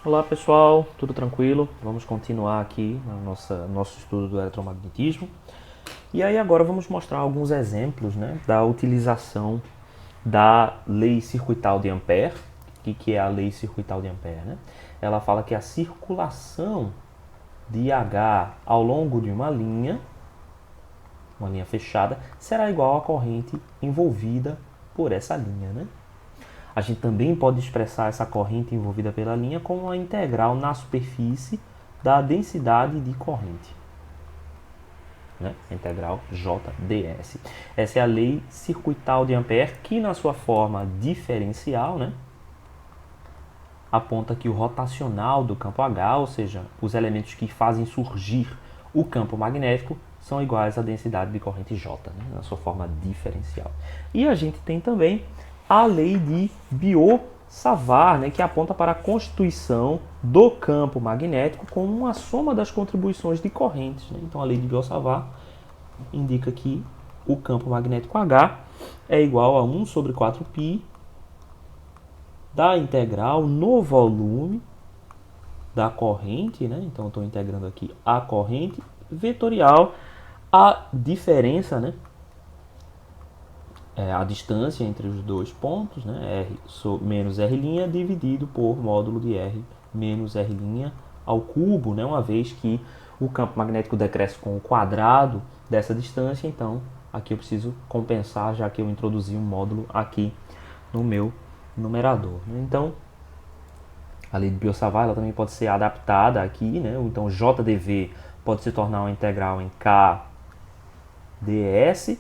Olá pessoal, tudo tranquilo? Vamos continuar aqui no nosso estudo do eletromagnetismo. E aí agora vamos mostrar alguns exemplos, né, da utilização da lei circuital de Ampère. O que é a lei circuital de Ampère? Né? Ela fala que a circulação de H ao longo de uma linha fechada, será igual à corrente envolvida por essa linha. Né? A gente também pode expressar essa corrente envolvida pela linha como uma integral na superfície da densidade de corrente. Né? Integral JdS. Essa é a lei circuital de Ampère, que na sua forma diferencial, né, aponta que o rotacional do campo H, ou seja, os elementos que fazem surgir o campo magnético, são iguais à densidade de corrente J, né, na sua forma diferencial. E a gente tem também a lei de Biot-Savart, né, que aponta para a constituição do campo magnético como uma soma das contribuições de correntes. Né? Então a lei de Biot-Savart indica que o campo magnético H é igual a 1 sobre 4π da integral no volume da corrente, né? Então estou integrando aqui a corrente vetorial, a diferença, né? A distância entre os dois pontos, né? R menos R' dividido por módulo de R menos R' ao cubo, né? Uma vez que o campo magnético decresce com o quadrado dessa distância, então aqui eu preciso compensar, já que eu introduzi um módulo aqui no meu numerador. Então, a lei de Biot-Savart também pode ser adaptada aqui, né? Então, JdV pode se tornar uma integral em KdS,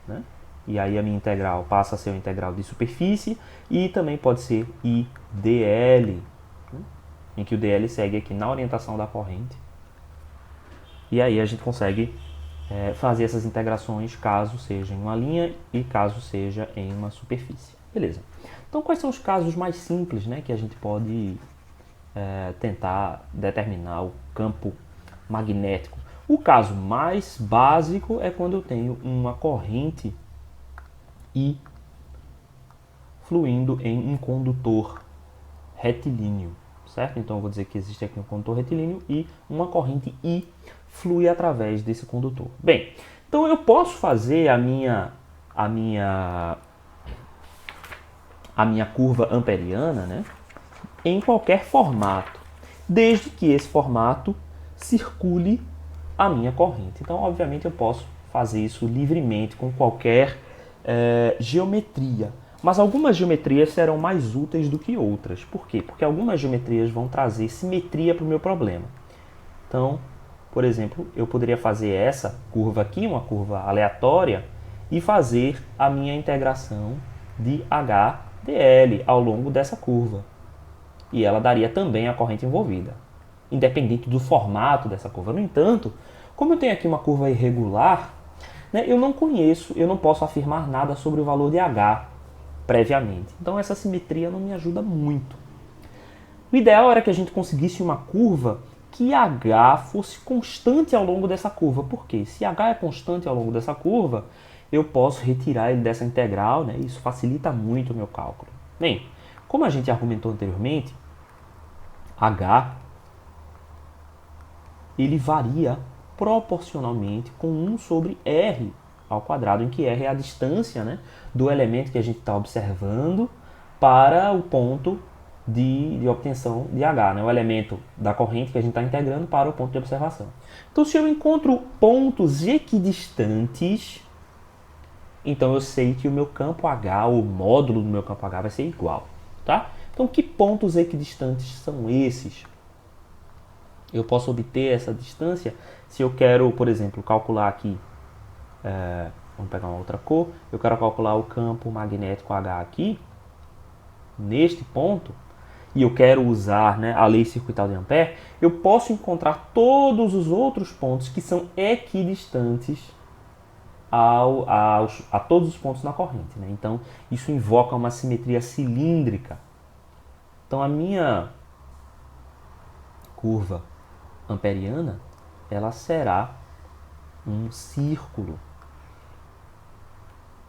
né? E aí a minha integral passa a ser uma integral de superfície, e também pode ser IdL, né? Em que o dl segue aqui na orientação da corrente. E aí a gente consegue fazer essas integrações caso seja em uma linha e caso seja em uma superfície. Beleza. Então, quais são os casos mais simples, né, que a gente pode tentar determinar o campo magnético? O caso mais básico é quando eu tenho uma corrente I fluindo em um condutor retilíneo, certo? Então eu vou dizer que existe aqui um condutor retilíneo e uma corrente I flui através desse condutor. Bem, então eu posso fazer a minha curva amperiana, né, em qualquer formato, desde que esse formato circule a minha corrente. Então, obviamente, eu posso fazer isso livremente com qualquer geometria. Mas algumas geometrias serão mais úteis do que outras. Por quê? Porque algumas geometrias vão trazer simetria para o meu problema. Então, por exemplo, eu poderia fazer essa curva aqui, uma curva aleatória, e fazer a minha integração de HdL ao longo dessa curva. E ela daria também a corrente envolvida, independente do formato dessa curva. No entanto, como eu tenho aqui uma curva irregular, né, eu não posso afirmar nada sobre o valor de H previamente. Então essa simetria não me ajuda muito. O ideal era que a gente conseguisse uma curva que H fosse constante ao longo dessa curva. Por quê? Se H é constante ao longo dessa curva, eu posso retirar ele dessa integral, né? Isso facilita muito o meu cálculo. Bem, como a gente argumentou anteriormente, H ele varia proporcionalmente com 1 sobre R ao quadrado, em que R é a distância, né, do elemento que a gente está observando para o ponto de obtenção de H, né, o elemento da corrente que a gente está integrando para o ponto de observação. Então, se eu encontro pontos equidistantes, então eu sei que o meu campo H, o módulo do meu campo H vai ser igual. Tá? Então, que pontos equidistantes são esses? Eu posso obter essa distância se eu quero, por exemplo, calcular aqui, vamos pegar uma outra cor, eu quero calcular o campo magnético H aqui, neste ponto, e eu quero usar, né, a lei circuital de Ampère, eu posso encontrar todos os outros pontos que são equidistantes a todos os pontos na corrente. Né? Então, isso invoca uma simetria cilíndrica. Então, a minha curva amperiana, ela será um círculo.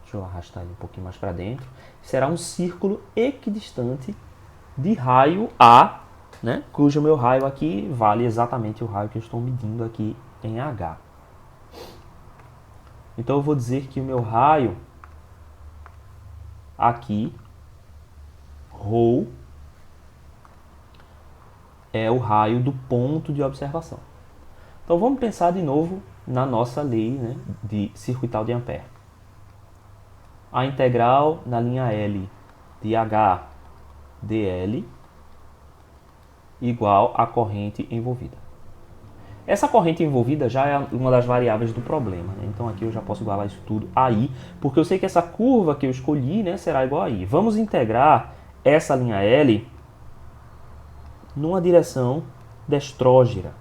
Deixa eu arrastar ele um pouquinho mais para dentro. Será um círculo equidistante de raio A né? Cujo meu raio aqui vale exatamente o raio que eu estou medindo aqui em H. Então eu vou dizer que o meu raio aqui, ρ, é o raio do ponto de observação. Então vamos pensar de novo na nossa lei, né, de circuital de Ampère. A integral na linha L de H dl igual à corrente envolvida. Essa corrente envolvida já é uma das variáveis do problema, né? Então aqui eu já posso igualar isso tudo a I, porque eu sei que essa curva que eu escolhi, né, será igual a I. Vamos integrar essa linha L numa direção destrógera.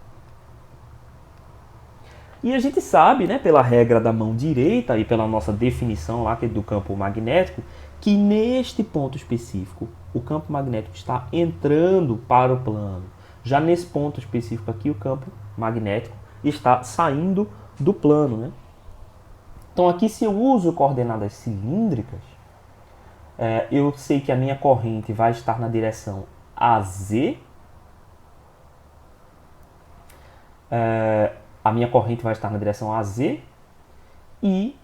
E a gente sabe, né, pela regra da mão direita e pela nossa definição lá do campo magnético, que neste ponto específico o campo magnético está entrando para o plano. Já nesse ponto específico aqui, o campo magnético está saindo do plano, né? Então aqui, se eu uso coordenadas cilíndricas, eu sei que a minha corrente vai estar na direção AZ. A minha corrente vai estar na direção AZ e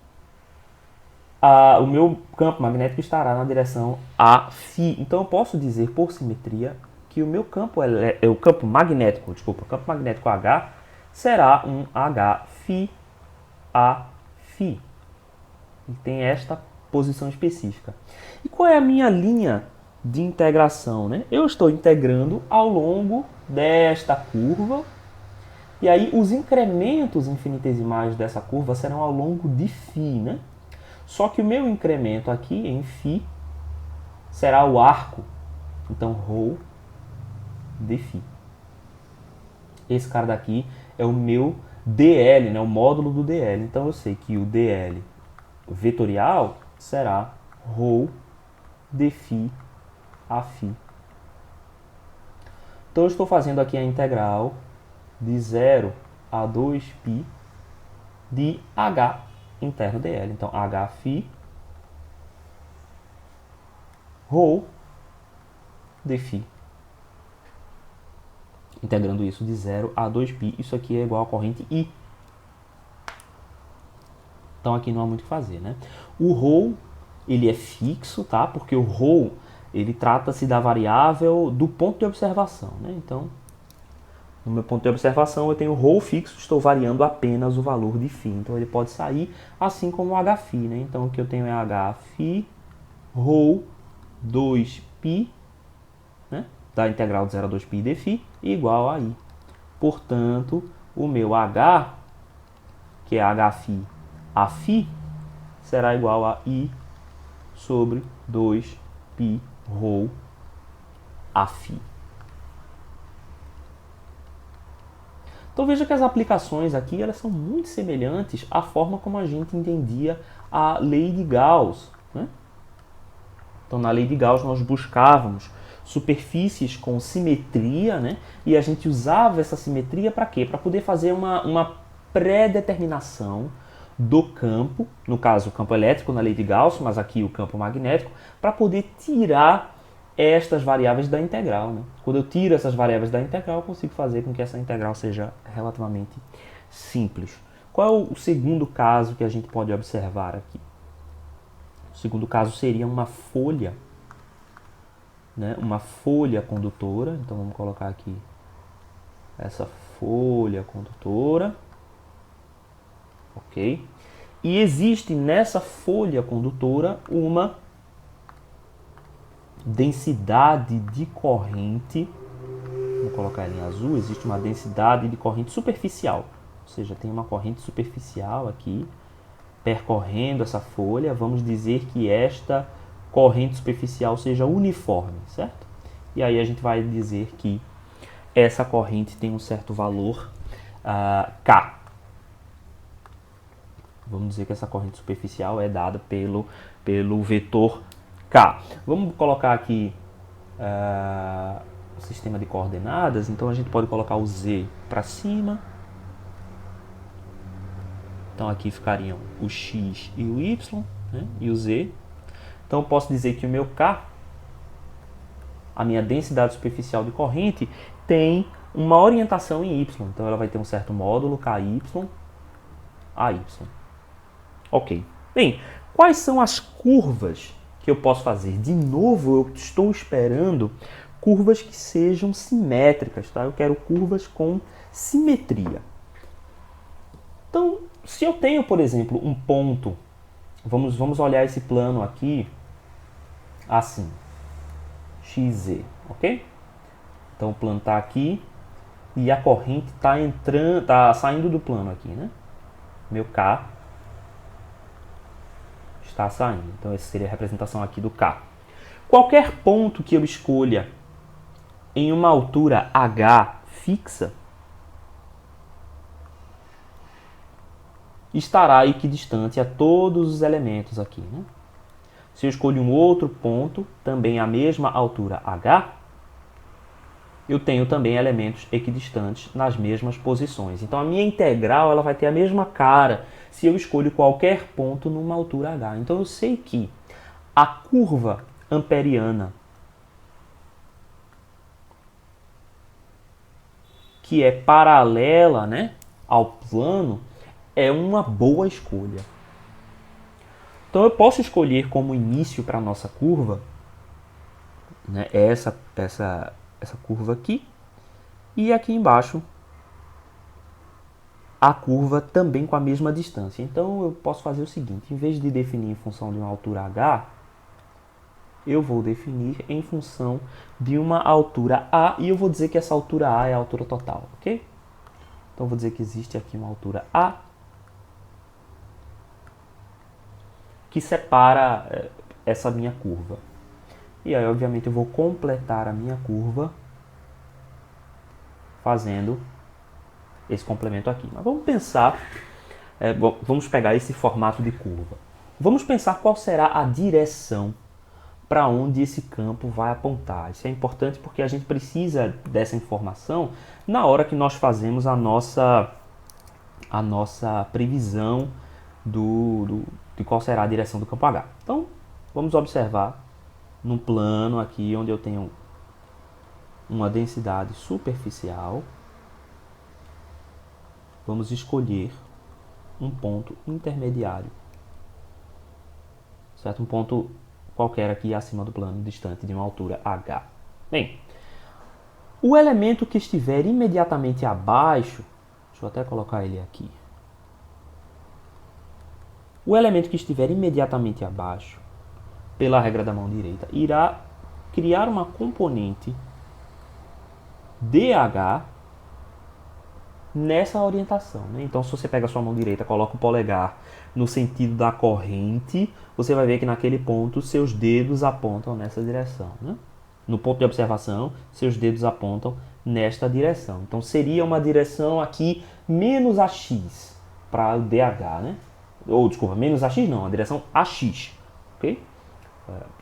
o meu campo magnético estará na direção Aφ. Então eu posso dizer por simetria que o meu campo o campo magnético H será um Hφ Af. E tem esta posição específica. E qual é a minha linha de integração, né? Eu estou integrando ao longo desta curva. E aí os incrementos infinitesimais dessa curva serão ao longo de φ, né? Só que o meu incremento aqui em φ será o arco. Então, ρ de φ. Esse cara daqui é o meu dl, né? O módulo do dl. Então eu sei que o dl vetorial será ρ de φ a φ. Então eu estou fazendo aqui a integral de 0 a 2π de H interno dl. Então, Hφ ρ de φ. Integrando isso de 0 a 2π, isso aqui é igual à corrente I. Então aqui não há muito o que fazer, né? O ρ, ele é fixo, tá? Porque o ρ, ele trata-se da variável do ponto de observação, né? Então, no meu ponto de observação eu tenho ρ fixo, estou variando apenas o valor de φ. Então ele pode sair assim como o Hφ, né? Então o que eu tenho é Hφ ρ 2π, né? Da integral de 0 a 2π de φ igual a I. Portanto, o meu H, que é Hφ a φ, será igual a I sobre 2π ρ a φ. Então veja que as aplicações aqui elas são muito semelhantes à forma como a gente entendia a lei de Gauss, né? Então na lei de Gauss nós buscávamos superfícies com simetria, né? E a gente usava essa simetria para quê? Para poder fazer uma pré-determinação do campo, no caso o campo elétrico na lei de Gauss, mas aqui o campo magnético, para poder tirar estas variáveis da integral, né? Quando eu tiro essas variáveis da integral, eu consigo fazer com que essa integral seja relativamente simples. Qual é o segundo caso que a gente pode observar aqui? O segundo caso seria uma folha, né? Uma folha condutora. Então vamos colocar aqui essa folha condutora, ok? E existe nessa folha condutora uma densidade de corrente, vou colocar ela em azul, existe uma densidade de corrente superficial, ou seja, tem uma corrente superficial aqui percorrendo essa folha. Vamos dizer que esta corrente superficial seja uniforme, certo? E aí a gente vai dizer que essa corrente tem um certo valor K. Vamos dizer que essa corrente superficial é dada pelo vetor K. Vamos colocar aqui o sistema de coordenadas. Então a gente pode colocar o Z para cima. Então aqui ficariam o X e o Y, né? E o Z. Então eu posso dizer que o meu K a minha densidade superficial de corrente tem uma orientação em y. Então ela vai ter um certo módulo KY, AY. Ok. Bem, quais são as curvas que eu posso fazer? De novo, eu estou esperando curvas que sejam simétricas, tá? Eu quero curvas com simetria. Então, se eu tenho, por exemplo, um ponto, vamos olhar esse plano aqui assim, XZ, ok? Então o plano está aqui e a corrente está saindo do plano aqui, né? Meu K está saindo. Então essa seria a representação aqui do K. Qualquer ponto que eu escolha em uma altura H fixa estará equidistante a todos os elementos aqui, né? Se eu escolho um outro ponto, também a mesma altura H, eu tenho também elementos equidistantes nas mesmas posições. Então a minha integral ela vai ter a mesma cara se eu escolho qualquer ponto numa altura H. Então eu sei que a curva amperiana, que é paralela, né, ao plano, é uma boa escolha. Então eu posso escolher como início para a nossa curva, né, essa curva aqui, e aqui embaixo a curva também com a mesma distância. Então eu posso fazer o seguinte, em vez de definir em função de uma altura H, eu vou definir em função de uma altura A, e eu vou dizer que essa altura A é a altura total, ok? Então eu vou dizer que existe aqui uma altura A que separa essa minha curva. E aí, obviamente, eu vou completar a minha curva fazendo esse complemento aqui. Mas vamos pensar, vamos pegar esse formato de curva. Vamos pensar qual será a direção para onde esse campo vai apontar. Isso é importante porque a gente precisa dessa informação na hora que nós fazemos a nossa previsão de qual será a direção do campo H. Então, vamos observar num plano aqui onde eu tenho uma densidade superficial. Vamos escolher um ponto intermediário, certo? Um ponto qualquer aqui acima do plano, distante de uma altura H. Bem, o elemento que estiver imediatamente abaixo, deixa eu até colocar ele aqui. O elemento que estiver imediatamente abaixo, pela regra da mão direita, irá criar uma componente DH nessa orientação, né? Então, se você pega a sua mão direita, coloca o polegar no sentido da corrente, você vai ver que naquele ponto seus dedos apontam nessa direção, né? No ponto de observação, seus dedos apontam nesta direção. Então, seria uma direção aqui menos AX para o DH, né? Ou, desculpa, menos AX não, a direção AX, ok?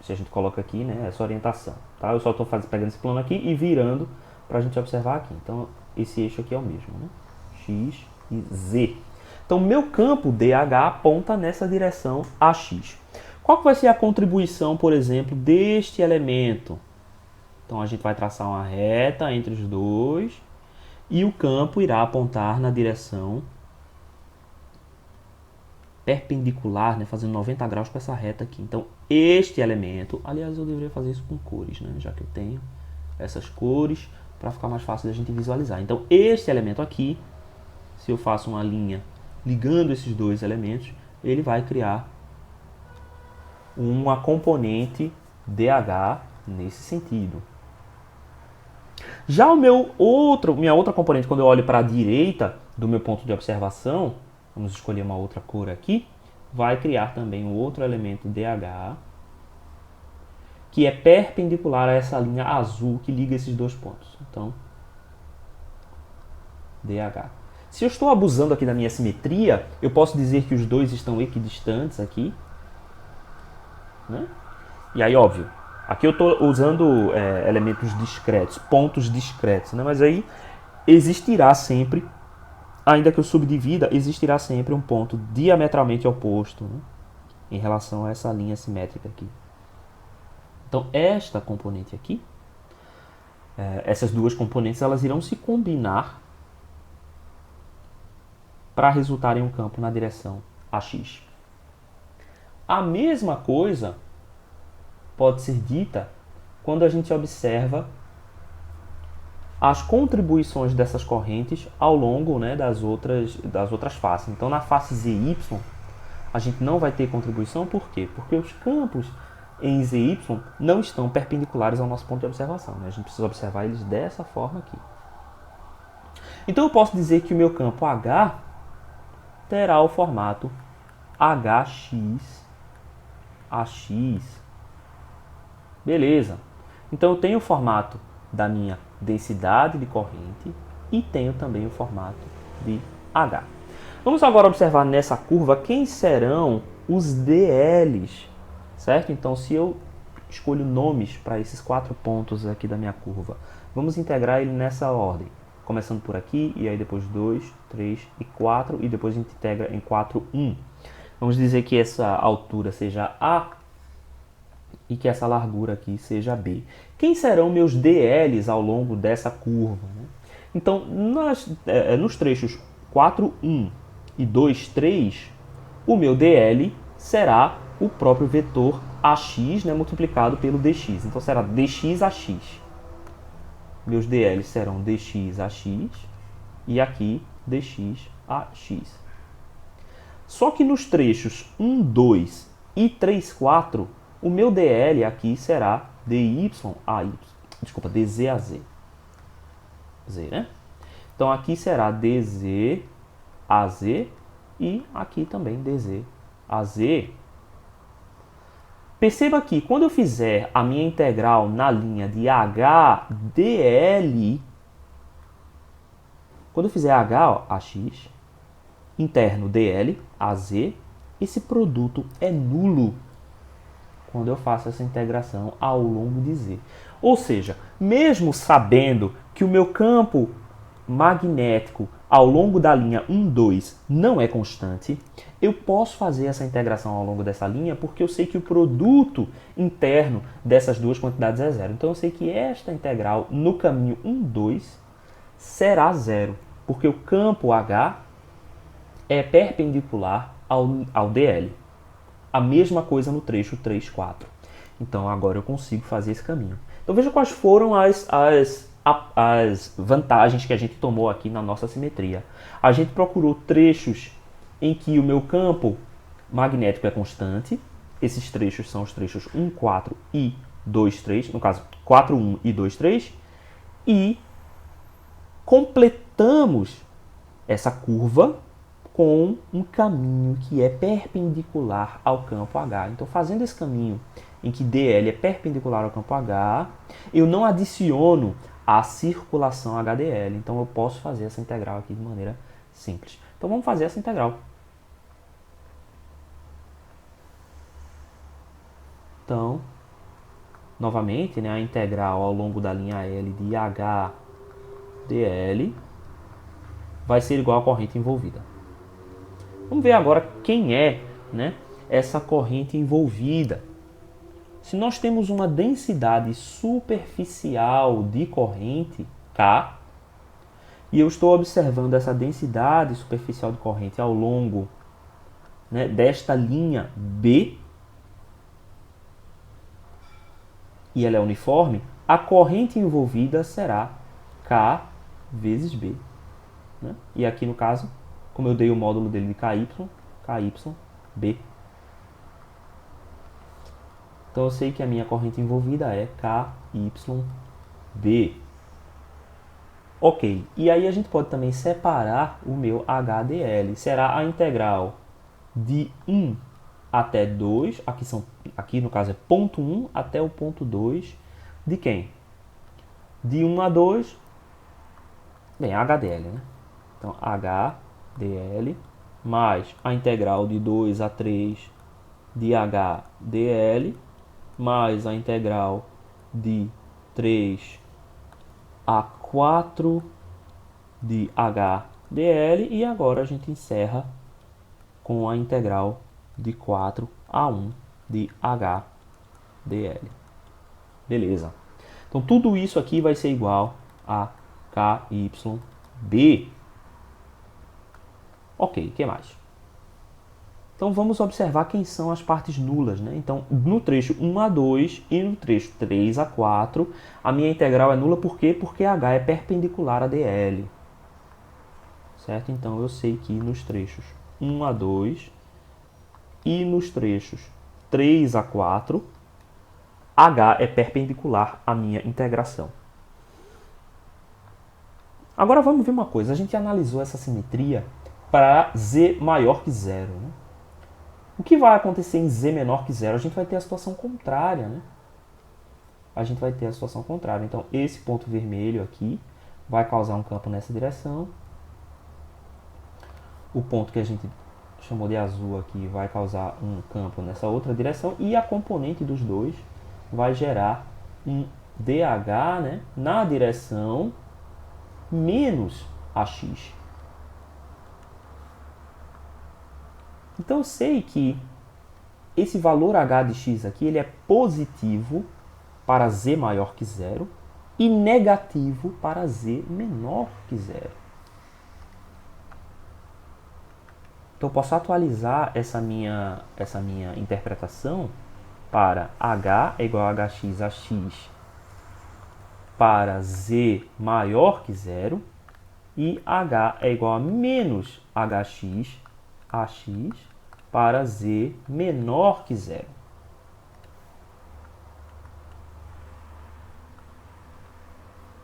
Se a gente coloca aqui, né, essa orientação, tá? Eu só estou pegando esse plano aqui e virando para a gente observar aqui. Então, esse eixo aqui é o mesmo, né? X e Z. Então, meu campo DH aponta nessa direção AX. Qual que vai ser a contribuição, por exemplo, deste elemento? Então, a gente vai traçar uma reta entre os dois e o campo irá apontar na direção perpendicular, né, fazendo 90 graus com essa reta aqui. Então, este elemento, aliás, eu deveria fazer isso com cores, né, já que eu tenho essas cores, para ficar mais fácil da gente visualizar. Então, este elemento aqui, se eu faço uma linha ligando esses dois elementos, ele vai criar uma componente DH nesse sentido. Já minha outra componente, quando eu olho para a direita do meu ponto de observação, vamos escolher uma outra cor aqui, vai criar também um outro elemento DH, que é perpendicular a essa linha azul que liga esses dois pontos. Então, DH. Se eu estou abusando aqui da minha simetria, eu posso dizer que os dois estão equidistantes aqui, né? E aí, óbvio, aqui eu estou usando elementos discretos, pontos discretos, né? Mas aí existirá sempre, ainda que eu subdivida, existirá sempre um ponto diametralmente oposto, né, em relação a essa linha simétrica aqui. Então, esta componente aqui essas duas componentes elas irão se combinar para resultar em um campo na direção AX. A mesma coisa pode ser dita quando a gente observa as contribuições dessas correntes ao longo, né, das outras faces. Então, na face ZY, a gente não vai ter contribuição, por quê? Porque os campos em ZY não estão perpendiculares ao nosso ponto de observação. Né? A gente precisa observar eles dessa forma aqui. Então, eu posso dizer que o meu campo H terá o formato HX, AX. Beleza. Então, eu tenho o formato da minha densidade de corrente e tenho também o formato de H. Vamos agora observar nessa curva quem serão os DLs, certo? Então, se eu escolho nomes para esses 4 pontos aqui da minha curva, vamos integrar ele nessa ordem, começando por aqui, e aí depois 2, 3 e 4, e depois a gente integra em 4, 1. Vamos dizer que essa altura seja A e que essa largura aqui seja B. Quem serão meus DLs ao longo dessa curva? Então, nos trechos 4, 1 e 2, 3, o meu DL será o próprio vetor AX, né, multiplicado pelo DX. Então, será DX AX. Meus DLs serão DX AX e aqui DX AX. Só que nos trechos 1, 2 e 3, 4, o meu DL aqui será DY-AY, desculpa, DZ-AZ. Z, né? Então aqui será DZ-AZ e aqui também DZ-AZ. Perceba que quando eu fizer a minha integral na linha de HDL, quando eu fizer H, ó, AX, interno DL, AZ, esse produto é nulo quando eu faço essa integração ao longo de Z. Ou seja, mesmo sabendo que o meu campo magnético ao longo da linha 1, 2 não é constante, eu posso fazer essa integração ao longo dessa linha porque eu sei que o produto interno dessas duas quantidades é zero. Então eu sei que esta integral no caminho 1, 2 será zero, porque o campo H é perpendicular ao DL. A mesma coisa no trecho 3, 4. Então agora eu consigo fazer esse caminho. Então veja quais foram as vantagens que a gente tomou aqui na nossa simetria. A gente procurou trechos em que o meu campo magnético é constante. Esses trechos são os trechos 1, 4 e 2, 3. No caso, 4, 1 e 2, 3. E completamos essa curva com um caminho que é perpendicular ao campo H. Então, fazendo esse caminho em que DL é perpendicular ao campo H, eu não adiciono a circulação HDL. Então, eu posso fazer essa integral aqui de maneira simples. Então, vamos fazer essa integral. Então, novamente, né, a integral ao longo da linha L de HDL vai ser igual à corrente envolvida. Vamos ver agora quem é, né, essa corrente envolvida. Se nós temos uma densidade superficial de corrente, K, e eu estou observando essa densidade superficial de corrente ao longo, né, desta linha B, e ela é uniforme, a corrente envolvida será K vezes B. Né? E aqui no caso, como eu dei o módulo dele de KY, então eu sei que a minha corrente envolvida é KYB. Ok, e aí a gente pode também separar o meu HDL. Será a integral de 1 até 2, aqui no caso é ponto 1 até o ponto 2, de quem? De 1 a 2, bem, HDL, né? Então, HDL mais a integral de 2 a 3 de HDL mais a integral de 3 a 4 de HDL e agora a gente encerra com a integral de 4 a 1 de HDL. Beleza. Então Então, tudo isso aqui vai ser igual a KYB. Ok, o que mais? Então, vamos observar quem são as partes nulas, né? Então, no trecho 1 a 2 e no trecho 3 a 4, a minha integral é nula. Por quê? Porque H é perpendicular a DL. Certo? Então, eu sei que nos trechos 1 a 2 e nos trechos 3 a 4, H é perpendicular à minha integração. Agora vamos ver uma coisa. A gente analisou essa simetria para z maior que zero. Né? O que vai acontecer em z menor que zero? A gente vai ter a situação contrária. Né? A gente vai ter a situação contrária. Então, esse ponto vermelho aqui vai causar um campo nessa direção. O ponto que a gente chamou de azul aqui vai causar um campo nessa outra direção. E a componente dos dois vai gerar um DH, né, na direção menos AX. Então eu sei que esse valor H de x aqui ele é positivo para z maior que zero e negativo para z menor que zero. Então eu posso atualizar essa minha interpretação para H é igual a hx a x para z maior que zero e H é igual a menos hx a x para z menor que zero.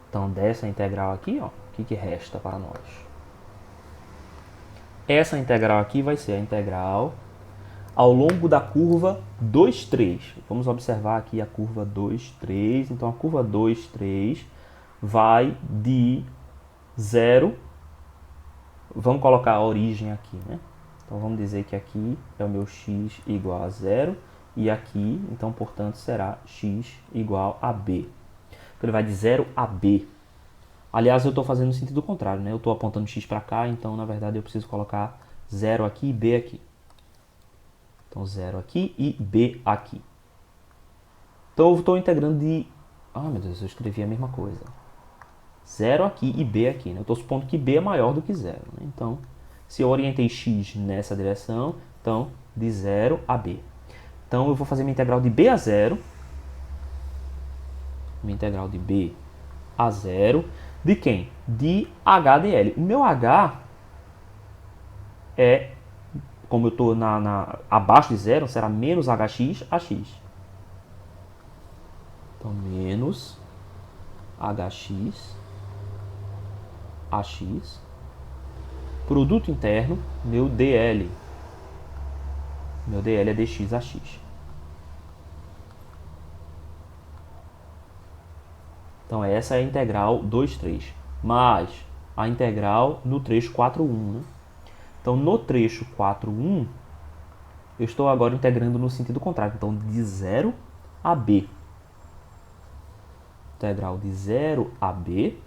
Então, dessa integral aqui, ó, o que resta para nós? Essa integral aqui vai ser a integral ao longo da curva 2, 3. Vamos observar aqui a curva 2, 3. Então, a curva 2, 3 vai de 0. Vamos colocar a origem aqui, né? Então, vamos dizer que aqui é o meu x igual a 0. E aqui, então, portanto, será x igual a b. Então, ele vai de 0 a b. Aliás, eu estou fazendo no sentido contrário, né? Eu estou apontando x para cá, então, na verdade, eu preciso colocar 0 aqui e b aqui. Então, 0 aqui e b aqui. Então, eu estou integrando de... Ah, meu Deus, eu escrevi a mesma coisa. 0 aqui e b aqui, né? Eu estou supondo que b é maior do que 0. Né? Então, se eu orientei x nessa direção, então, de 0 a b. Então, eu vou fazer minha integral de b a 0. Minha integral de b a 0. De quem? De h dl. O meu h é, como eu estou abaixo de 0, será menos hx a x. Então, menos hx a x. Produto interno, meu dl. Meu dl é dx a x. Então, essa é a integral 2, 3. Mais a integral no trecho 4, 1. Né? Então, no trecho 4, 1, eu estou agora integrando no sentido contrário. Então, de 0 a b. Integral de 0 a b.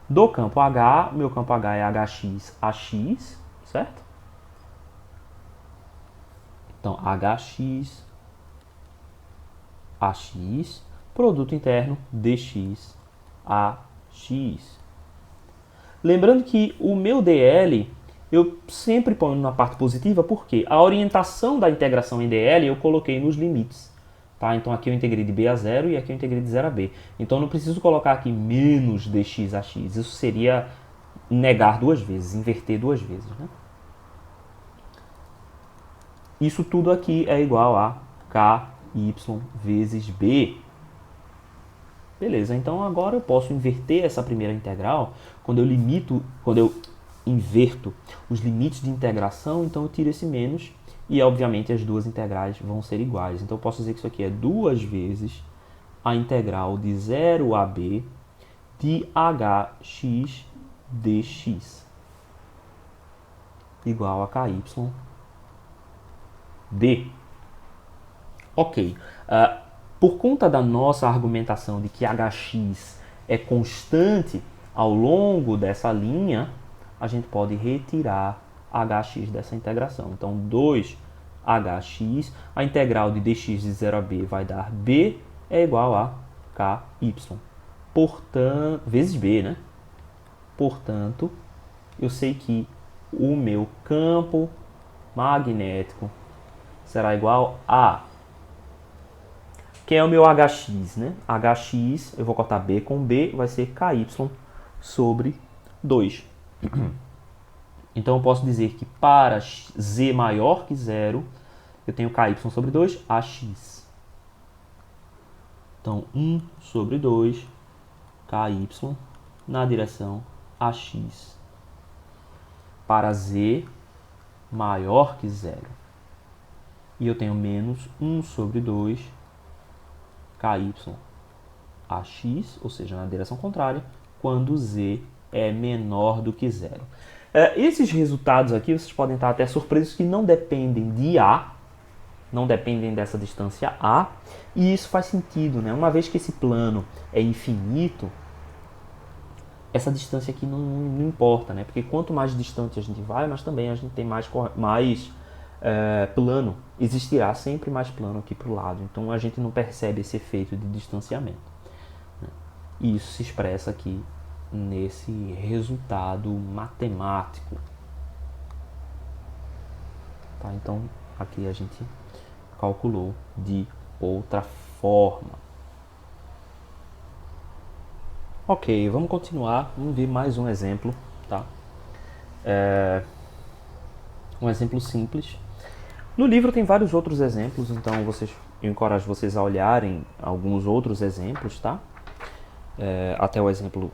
Do campo H, meu campo H é hx a x, certo? Então, hx a x, produto interno dx a x. Lembrando que o meu dl eu sempre ponho na parte positiva, porque a orientação da integração em dl eu coloquei nos limites. Tá? Então aqui eu integrei de b a 0 e aqui eu integrei de 0 a b. Então eu não preciso colocar aqui menos dx a x. Isso seria negar duas vezes, inverter duas vezes. Né? Isso tudo aqui é igual a ky vezes b. Beleza, então agora eu posso inverter essa primeira integral quando eu inverto os limites de integração, então eu tiro esse menos e obviamente as duas integrais vão ser iguais. Então eu posso dizer que isso aqui é 2 vezes a integral de 0 a b de hx dx igual a ky d. Ok. Por conta da nossa argumentação de que hx é constante ao longo dessa linha, a gente pode retirar hx dessa integração. Então, 2hx, a integral de dx de 0 a b vai dar b é igual a KY. Portanto, vezes B, né? Portanto, eu sei que o meu campo magnético será igual a... que é o meu HX, né? HX, eu vou cortar B com B, vai ser KY sobre 2. Então eu posso dizer que para Z maior que 0, eu tenho KY sobre 2, AX. Então 1 sobre 2, KY na direção AX. Para Z maior que 0. E eu tenho menos 1 sobre 2, KY AX, ou seja, na direção contrária, quando Z é menor do que 0. Esses resultados aqui, vocês podem estar até surpresos que não dependem de A, não dependem dessa distância A, e isso faz sentido, né? Uma vez que esse plano é infinito, essa distância aqui não importa, né? Porque quanto mais distante a gente vai, mas também a gente tem mais plano. Existirá sempre mais plano aqui para o lado, então a gente não percebe esse efeito de distanciamento, né? E isso se expressa aqui nesse resultado matemático. Tá? Então, aqui a gente calculou de outra forma. Ok, vamos continuar. Vamos ver mais um exemplo. Tá? Um exemplo simples. No livro tem vários outros exemplos, então eu encorajo vocês a olharem alguns outros exemplos. Tá? Até o exemplo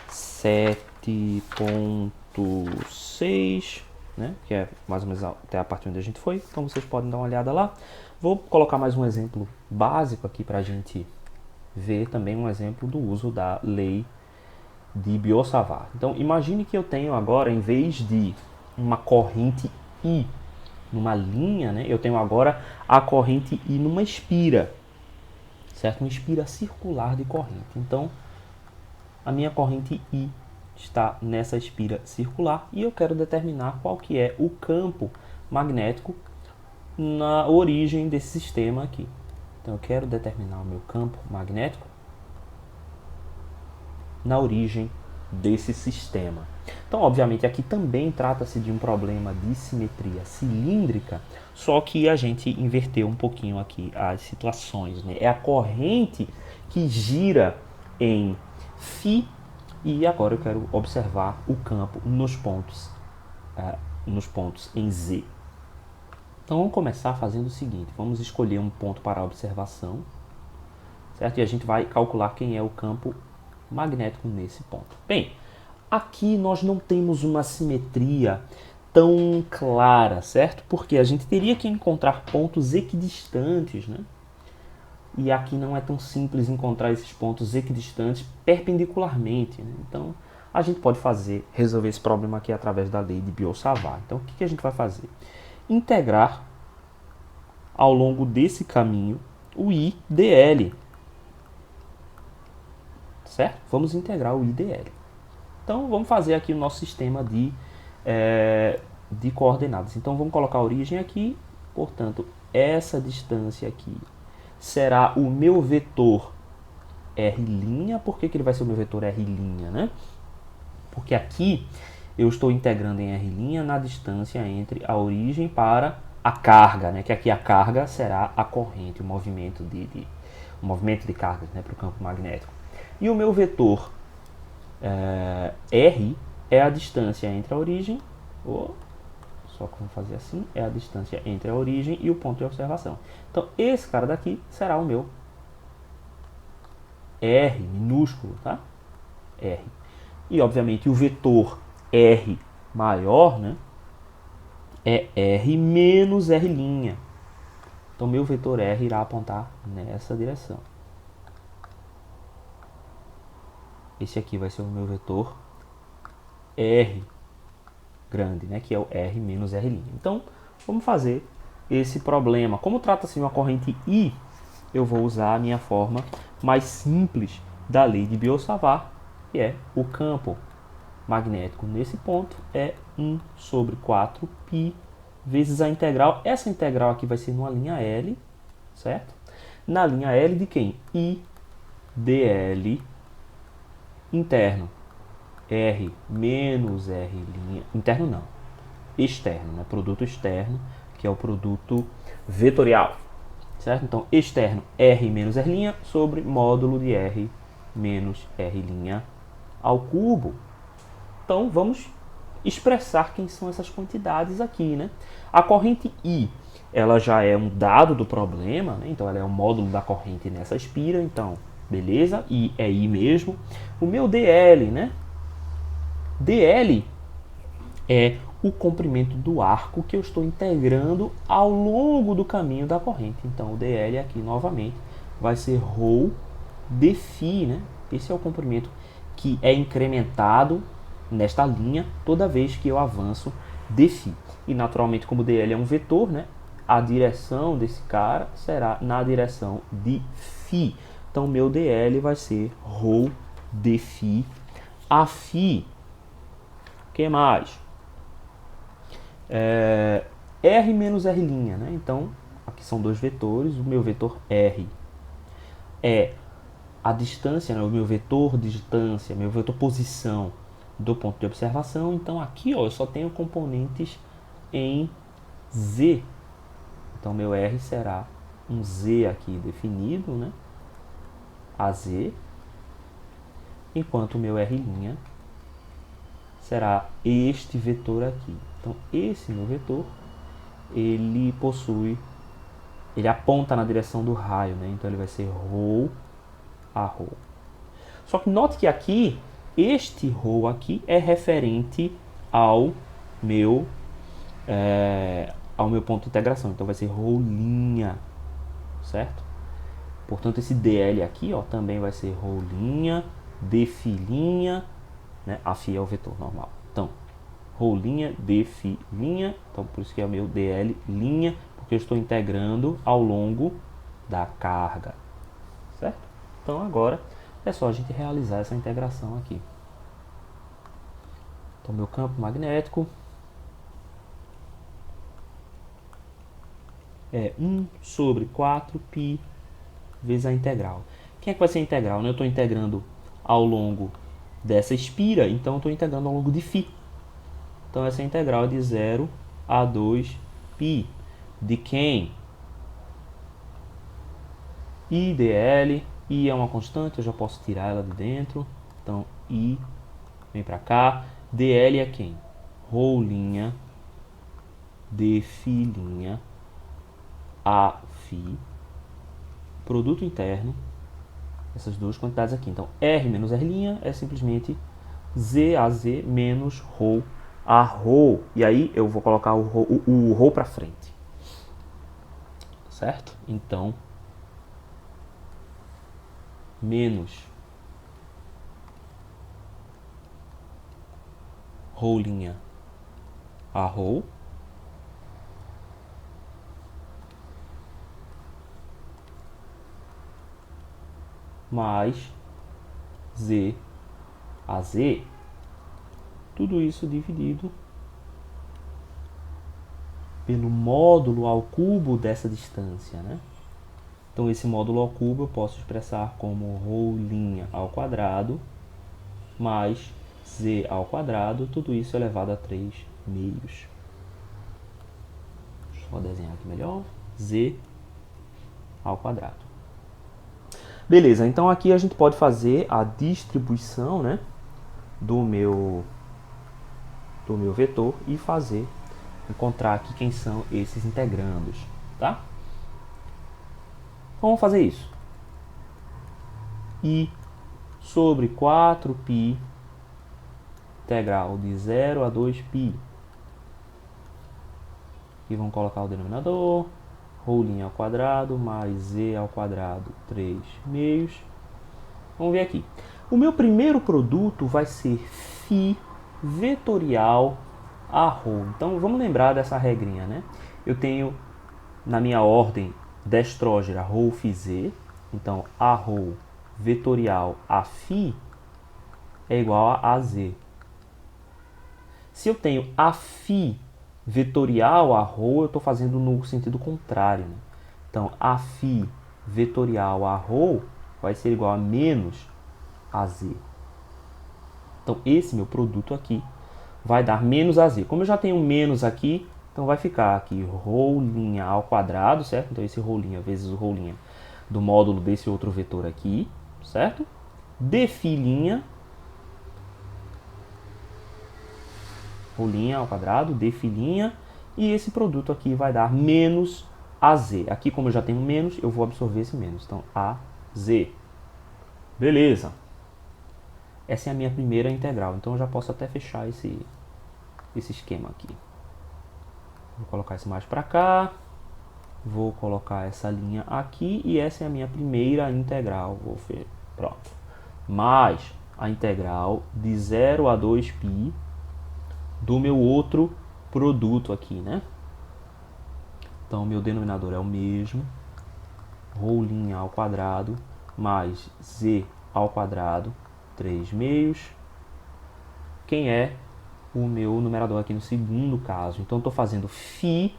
7.6, né? Que é mais ou menos até a parte onde a gente foi. Então vocês podem dar uma olhada lá. Vou colocar mais um exemplo básico aqui para a gente ver também um exemplo do uso da lei de Biot-Savart. Então imagine que eu tenho agora, em vez de uma corrente I numa linha, né? Eu tenho agora a corrente I numa espira, certo? Uma espira circular de corrente. Então a minha corrente I está nessa espira circular e eu quero determinar qual que é o campo magnético na origem desse sistema aqui. Então eu quero determinar o meu campo magnético na origem desse sistema. Então, obviamente, aqui também trata-se de um problema de simetria cilíndrica, só que a gente inverteu um pouquinho aqui as situações, né? É a corrente que gira em φ e agora eu quero observar o campo nos pontos em Z. Então vamos começar fazendo o seguinte, vamos escolher um ponto para a observação, certo? E a gente vai calcular quem é o campo magnético nesse ponto. Bem, aqui nós não temos uma simetria tão clara, certo? Porque a gente teria que encontrar pontos equidistantes, né? E aqui não é tão simples encontrar esses pontos equidistantes perpendicularmente, né? Então a gente pode resolver esse problema aqui através da lei de Biot-Savart. Então o que a gente vai fazer? Integrar ao longo desse caminho o IDL, certo? Vamos integrar o IDL. Então vamos fazer aqui o nosso sistema de coordenadas. Então vamos colocar a origem aqui, portanto essa distância aqui será o meu vetor R'. Por que ele vai ser o meu vetor R', né? Porque aqui eu estou integrando em R' na distância entre a origem para a carga, né? Que aqui a carga será a corrente, o movimento de cargas, né? Para o campo magnético. E o meu vetor R é a distância entre a origem, só que vamos fazer assim, é a distância entre a origem e o ponto de observação. Então esse cara daqui será o meu R minúsculo, tá? R. E obviamente o vetor R maior, né, é R menos R'. Então meu vetor R irá apontar nessa direção. Esse aqui vai ser o meu vetor R grande, né, que é o R menos R'. Então vamos fazer esse problema. Como trata-se de uma corrente I, eu vou usar a minha forma mais simples da lei de Biot-Savart, que é o campo magnético nesse ponto é 1 sobre 4 π vezes a integral. Essa integral aqui vai ser numa linha L, certo? Na linha L de quem? I dl interno, R menos R', interno não, externo, né? Produto externo, que é o produto vetorial, certo? Então, externo, R menos R' sobre módulo de R menos R' ao cubo. Então, vamos expressar quem são essas quantidades aqui, né? A corrente I, ela já é um dado do problema, né? Então ela é um módulo da corrente nessa espira, então, beleza, I é I mesmo. O meu DL, né? DL é o comprimento do arco que eu estou integrando ao longo do caminho da corrente. Então o DL aqui novamente vai ser ρ dφ, né? Esse é o comprimento que é incrementado nesta linha toda vez que eu avanço dφ. E naturalmente, como dl é um vetor, né, a direção desse cara será na direção de φ. Então meu dl vai ser ρ dφ a φ. O que mais? R menos R', né? Então aqui são dois vetores. O meu vetor R é a distância, né, o meu vetor distância, meu vetor posição do ponto de observação. Então aqui, ó, eu só tenho componentes em z. Então meu R será um z aqui definido, né, AZ, enquanto o meu R' será este vetor aqui. Então esse meu vetor, ele aponta na direção do raio, né? Então ele vai ser ρ a ρ. Só que note que aqui, este ρ aqui é referente ao meu ponto de integração. Então vai ser ρ', certo? Portanto, esse dl aqui, ó, também vai ser ρ', dφ', né? A φ é o vetor normal. Então, ρ', dφ'. Então, por isso que é o meu dl', porque eu estou integrando ao longo da carga, certo? Então, agora é só a gente realizar essa integração aqui. Então, meu campo magnético é 1 sobre 4π vezes a integral. Quem é que vai ser a integral? Eu estou integrando ao longo dessa espira, então eu estou integrando ao longo de φ. Então, essa integral é de 0 a 2π. De quem? I dl. I é uma constante, eu já posso tirar ela de dentro. Então, I vem para cá. dl é quem? ρ', dφ' a φ. Produto interno. Essas duas quantidades aqui. Então, R menos R' é simplesmente Z a Z menos ρ a ρ. E aí eu vou colocar o ρ para frente. Certo? Então, menos ρ' a ρ mais Z a Z, tudo isso dividido pelo módulo ao cubo dessa distância, né? Então esse módulo ao cubo eu posso expressar como ρ' ao quadrado mais Z ao quadrado, tudo isso elevado a 3 meios. Deixa eu desenhar aqui melhor. Z ao quadrado. Beleza, então aqui a gente pode fazer a distribuição, né, do meu vetor e encontrar aqui quem são esses integrandos, tá? Então vamos fazer isso. I sobre 4π integral de 0 a 2π. Aqui vamos colocar o denominador. ρ' ao quadrado mais Z ao quadrado 3 meios. Vamos ver aqui. O meu primeiro produto vai ser φ vetorial a ρ. Então vamos lembrar dessa regrinha, né? Eu tenho na minha ordem destrógera ρ φz. Então a ρ vetorial a φ é igual a AZ. Se eu tenho a φ vetorial a ρ, eu estou fazendo no sentido contrário, né? Então, a φ vetorial a ρ vai ser igual a menos AZ. Então, esse meu produto aqui vai dar menos AZ. Como eu já tenho menos aqui, então vai ficar aqui ρ' ao quadrado, certo? Então, esse ρ' vezes o ρ' do módulo desse outro vetor aqui, certo? dφ', ρ' ao quadrado, dφ', e esse produto aqui vai dar menos AZ. Aqui, como eu já tenho menos, eu vou absorver esse menos. Então, AZ. Beleza. Essa é a minha primeira integral. Então, eu já posso até fechar esse esquema aqui. Vou colocar isso mais para cá. Vou colocar essa linha aqui. E essa é a minha primeira integral. Pronto. Mais a integral de 0 a 2π do meu outro produto aqui, né? Então, o meu denominador é o mesmo. ρ' ao quadrado mais z ao quadrado, 3 meios. Quem é o meu numerador aqui no segundo caso? Então, estou fazendo φ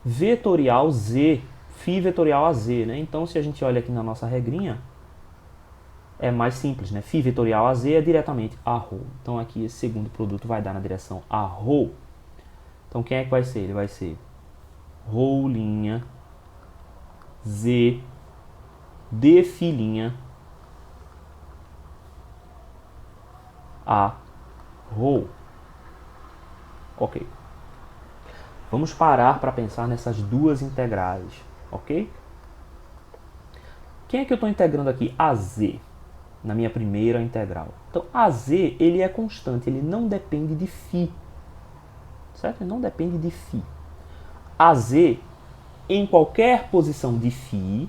vetorial z, φ vetorial a z, né? Então, se a gente olha aqui na nossa regrinha, é mais simples, né? Φ vetorial a z é diretamente a ρ. Então, aqui esse segundo produto vai dar na direção a ρ. Então, quem é que vai ser? Ele vai ser ρ' z dφ' a ρ. Ok. Vamos parar para pensar nessas duas integrais, ok? Quem é que eu estou integrando aqui? AZ, na minha primeira integral. Então, AZ, ele é constante, ele não depende de φ. Certo? Ele não depende de φ. AZ, em qualquer posição de φ,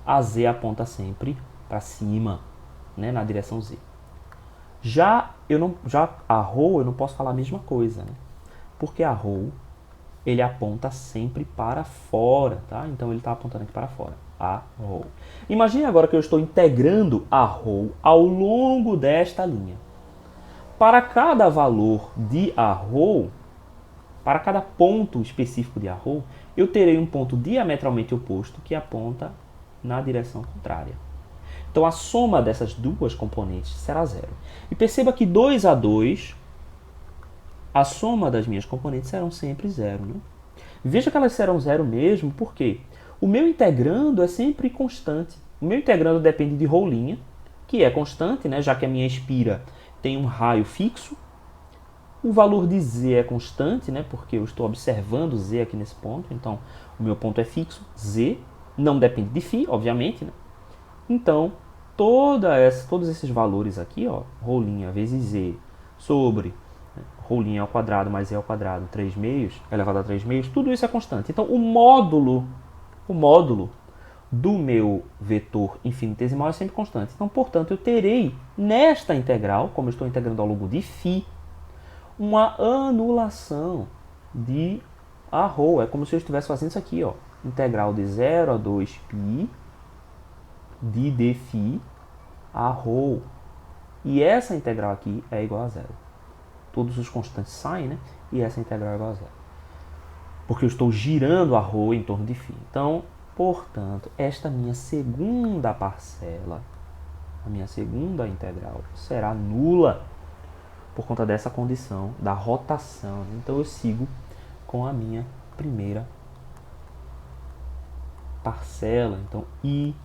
AZ aponta sempre para cima, né, na direção Z. Já a ρ, eu não posso falar a mesma coisa, né? Porque a ρ, ele aponta sempre para fora, tá? Então ele está apontando aqui para fora, a ρ. Imagine agora que eu estou integrando a ρ ao longo desta linha. Para cada valor de a ρ, para cada ponto específico de a ρ, eu terei um ponto diametralmente oposto que aponta na direção contrária. Então a soma dessas duas componentes será zero. E perceba que 2 a 2, a soma das minhas componentes serão sempre zero, né? Veja que elas serão zero mesmo, porque o meu integrando é sempre constante. O meu integrando depende de ρ', que é constante, né? Já que a minha espira tem um raio fixo. O valor de z é constante, né? Porque eu estou observando z aqui nesse ponto. Então, o meu ponto é fixo, z. Não depende de φ, obviamente, né? Então, todos esses valores aqui, ó, ρ' vezes z sobre ρ' ao quadrado mais z ao quadrado, 3 meios, elevado a 3 meios, tudo isso é constante. Então, o módulo do meu vetor infinitesimal é sempre constante. Então, portanto, eu terei nesta integral, como eu estou integrando ao longo de φ, uma anulação de a ρ. É como se eu estivesse fazendo isso aqui, ó. Integral de 0 a 2π de dφ a ρ. E essa integral aqui é igual a zero. Todos os constantes saem, né? E essa integral é igual a zero. Porque eu estou girando a ρ em torno de φ. Então, portanto, esta minha segunda parcela, a minha segunda integral, será nula por conta dessa condição da rotação. Então, eu sigo com a minha primeira parcela. Então, I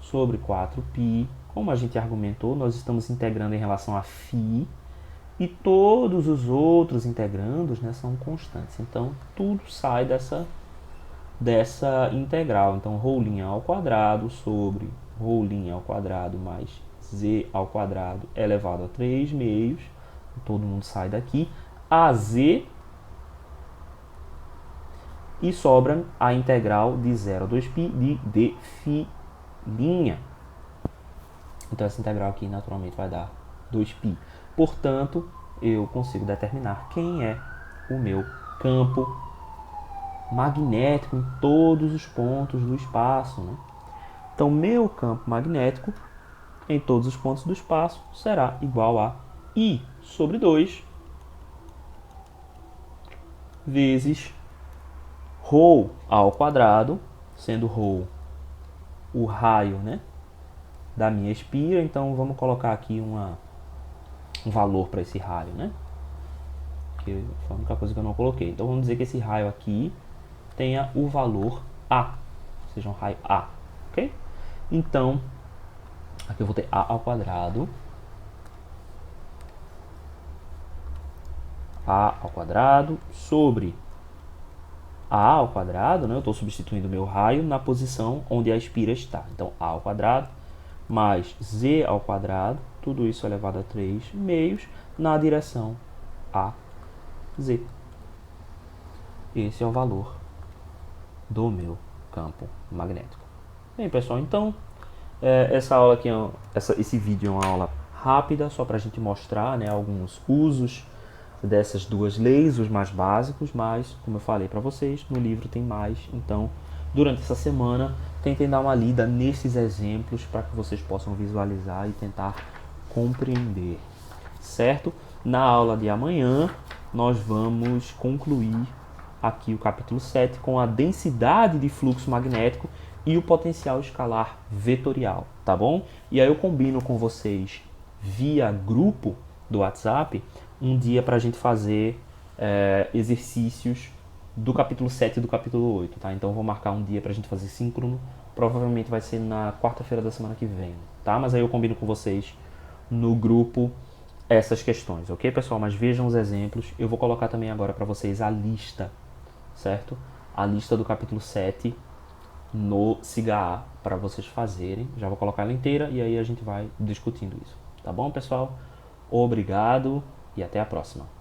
sobre 4π. Como a gente argumentou, nós estamos integrando em relação a φ e todos os outros integrandos, né, são constantes. Então, tudo sai dessa integral. Então, ρ' ao quadrado sobre ρ' ao quadrado mais z ao quadrado elevado a 3 meios. Todo mundo sai daqui. AZ e sobra a integral de 0 a 2π de dφ'. Então, essa integral aqui, naturalmente, vai dar 2π. Portanto, eu consigo determinar quem é o meu campo magnético em todos os pontos do espaço, né? Então, meu campo magnético em todos os pontos do espaço será igual a I sobre 2 vezes ρ ao quadrado, sendo ρ o raio, né, da minha espira, então vamos colocar aqui um valor para esse raio, né? Que foi a única coisa que eu não coloquei. Então vamos dizer que esse raio aqui tenha o valor A, seja um raio A, ok? Então, aqui eu vou ter A ao quadrado sobre A ao quadrado, né? Eu estou substituindo o meu raio na posição onde a espira está. Então, A ao quadrado mais Z ao quadrado, tudo isso elevado a 3 meios, na direção AZ. Esse é o valor do meu campo magnético. Bem, pessoal, então, essa aula aqui, esse vídeo é uma aula rápida, só para a gente mostrar, né, alguns usos dessas duas leis, os mais básicos, mas, como eu falei para vocês, no livro tem mais. Então, durante essa semana, tentem dar uma lida nesses exemplos para que vocês possam visualizar e tentar compreender, certo? Na aula de amanhã, nós vamos concluir aqui o capítulo 7 com a densidade de fluxo magnético e o potencial escalar vetorial, tá bom? E aí eu combino com vocês via grupo do WhatsApp um dia para a gente fazer exercícios do capítulo 7 e do capítulo 8, tá? Então eu vou marcar um dia para a gente fazer síncrono, provavelmente vai ser na quarta-feira da semana que vem, tá? Mas aí eu combino com vocês no grupo essas questões, ok, pessoal? Mas vejam os exemplos, eu vou colocar também agora para vocês a lista, certo? A lista do capítulo 7 no Siga A para vocês fazerem, já vou colocar ela inteira e aí a gente vai discutindo isso, tá bom, pessoal? Obrigado e até a próxima.